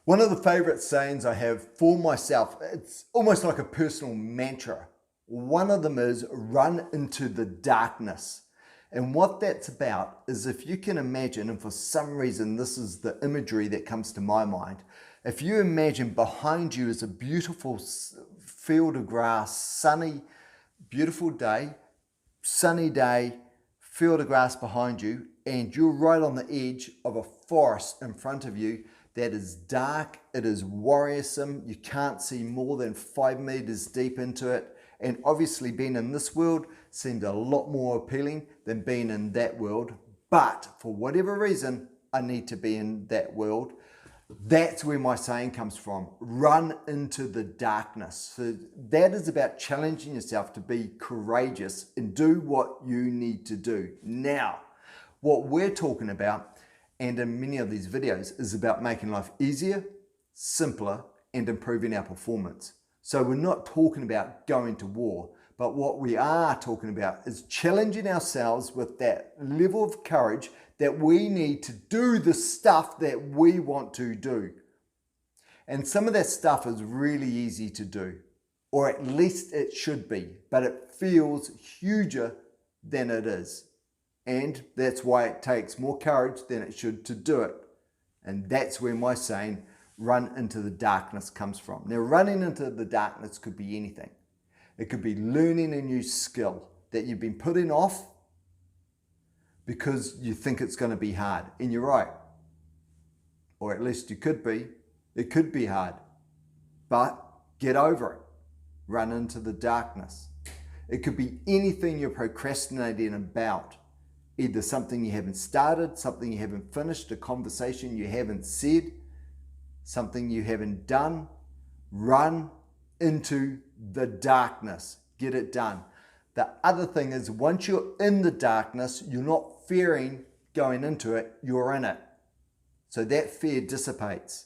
One of the favorite sayings I have for myself, it's almost like a personal mantra. One of them is run into the darkness. And what that's about is, if you can imagine, and for some reason this is the imagery that comes to my mind, if you imagine behind you is a beautiful field of grass, sunny, beautiful day, sunny day, field of grass behind you, and you're right on the edge of a forest in front of you that is dark, it is worrisome, you can't see more than 5 meters deep into it, and obviously being in this world seemed a lot more appealing than being in that world, but for whatever reason I need to be in that world. That's where my saying comes from, run into the darkness. So that is about challenging yourself to be courageous and do what you need to do. Now, what we're talking about, and in many of these videos, is about making life easier, simpler, and improving our performance. So we're not talking about going to war, but what we are talking about is challenging ourselves with that level of courage that we need to do the stuff that we want to do. And some of that stuff is really easy to do, or at least it should be, but it feels huger than it is. And that's why it takes more courage than it should to do it. And that's where my saying, run into the darkness, comes from. Now, running into the darkness could be anything. It could be learning a new skill that you've been putting off because you think it's going to be hard. And you're right. Or at least you could be. It could be hard. But get over it. Run into the darkness. It could be anything you're procrastinating about. Either something you haven't started, something you haven't finished, a conversation you haven't said, something you haven't done. Run into the darkness. Get it done. The other thing is, once you're in the darkness, you're not fearing going into it, you're in it. So that fear dissipates.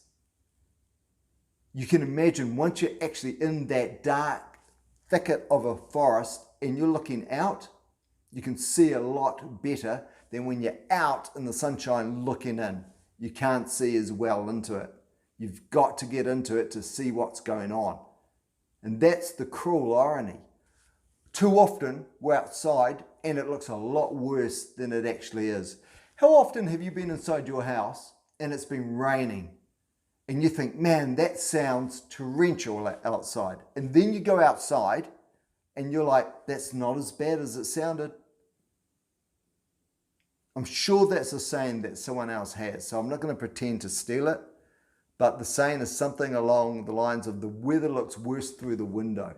You can imagine once you're actually in that dark thicket of a forest and you're looking out, you can see a lot better than when you're out in the sunshine looking in. You can't see as well into it. You've got to get into it to see what's going on. And that's the cruel irony. Too often we're outside and it looks a lot worse than it actually is. How often have you been inside your house and it's been raining and you think, man, that sounds torrential outside. And then you go outside and you're like, that's not as bad as it sounded. I'm sure that's a saying that someone else has, so I'm not going to pretend to steal it, but the saying is something along the lines of, the weather looks worse through the window.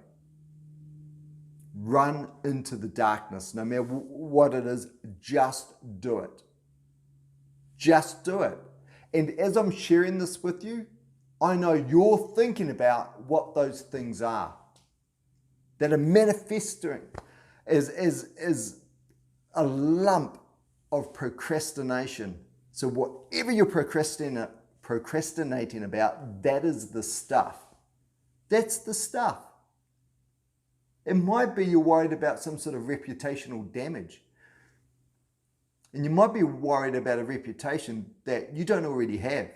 Run into the darkness. No matter what it is, just do it. Just do it. And as I'm sharing this with you, I know you're thinking about what those things are that are manifesting as a lump of procrastination. So whatever you're procrastinating about, that is the stuff. That's the stuff. It might be you're worried about some sort of reputational damage. And you might be worried about a reputation that you don't already have.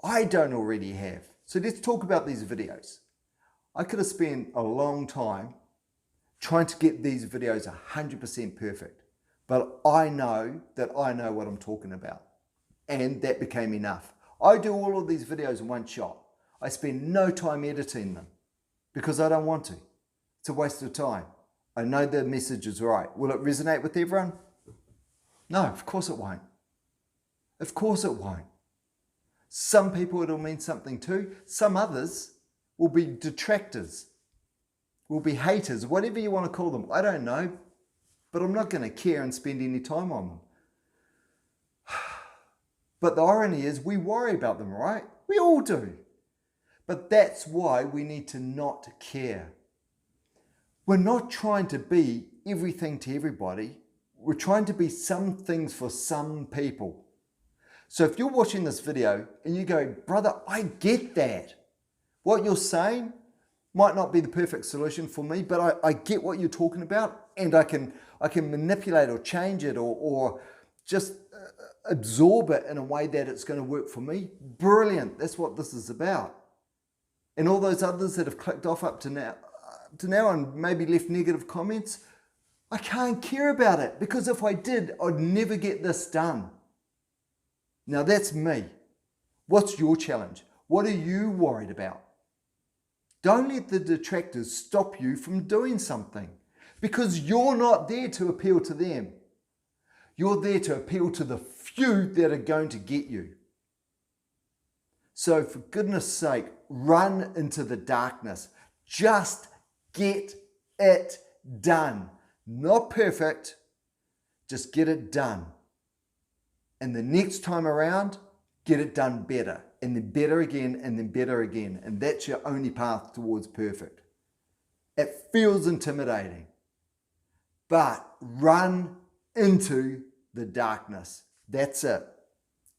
I don't already have. So let's talk about these videos. I could have spent a long time trying to get these videos 100% perfect. But I know that I know what I'm talking about. And that became enough. I do all of these videos in one shot. I spend no time editing them because I don't want to. It's a waste of time. I know the message is right. Will it resonate with everyone? No, of course it won't. Of course it won't. Some people it'll mean something to. Some others will be detractors, will be haters, whatever you want to call them. I don't know. But I'm not going to care and spend any time on them. But the irony is, we worry about them, right? We all do. But that's why we need to not care. We're not trying to be everything to everybody. We're trying to be some things for some people. So if you're watching this video and you go, brother, I get that. What you're saying might not be the perfect solution for me, but I get what you're talking about, and I can manipulate or change it or just absorb it in a way that it's going to work for me, brilliant. That's what this is about. And all those others that have clicked off up to now and maybe left negative comments, I can't care about it, because if I did, I'd never get this done. Now that's me. What's your challenge? What are you worried about? Don't let the detractors stop you from doing something, because you're not there to appeal to them. You're there to appeal to the few that are going to get you. So for goodness sake, run into the darkness. Just get it done. Not perfect, just get it done. And the next time around, get it done better, and then better again, and then better again. And that's your only path towards perfect. It feels intimidating, but run into the darkness. That's it.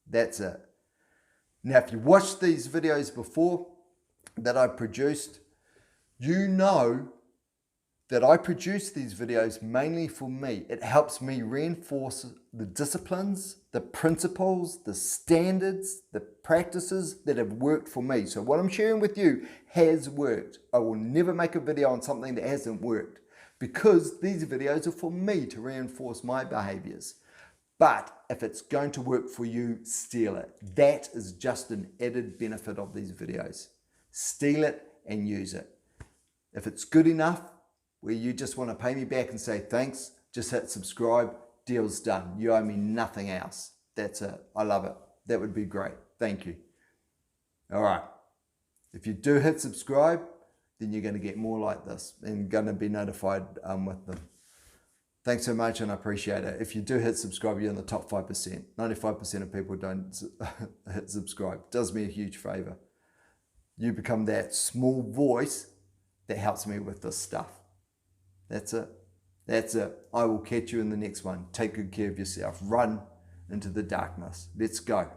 That's it. Now, if you watched these videos before that I produced, you know that I produce these videos mainly for me. It helps me reinforce the disciplines, the principles, the standards, the practices that have worked for me. So what I'm sharing with you has worked. I will never make a video on something that hasn't worked, because these videos are for me to reinforce my behaviors. But if it's going to work for you, steal it. That is just an added benefit of these videos. Steal it and use it. If it's good enough, where you just want to pay me back and say thanks, just hit subscribe, deal's done. You owe me nothing else. That's it. I love it. That would be great. Thank you. All right. If you do hit subscribe, then you're going to get more like this and going to be notified with them. Thanks so much, and I appreciate it. If you do hit subscribe, you're in the top 5%. 95% of people don't hit subscribe. It does me a huge favor. You become that small voice that helps me with this stuff. That's it. That's it. I will catch you in the next one. Take good care of yourself. Run into the darkness. Let's go.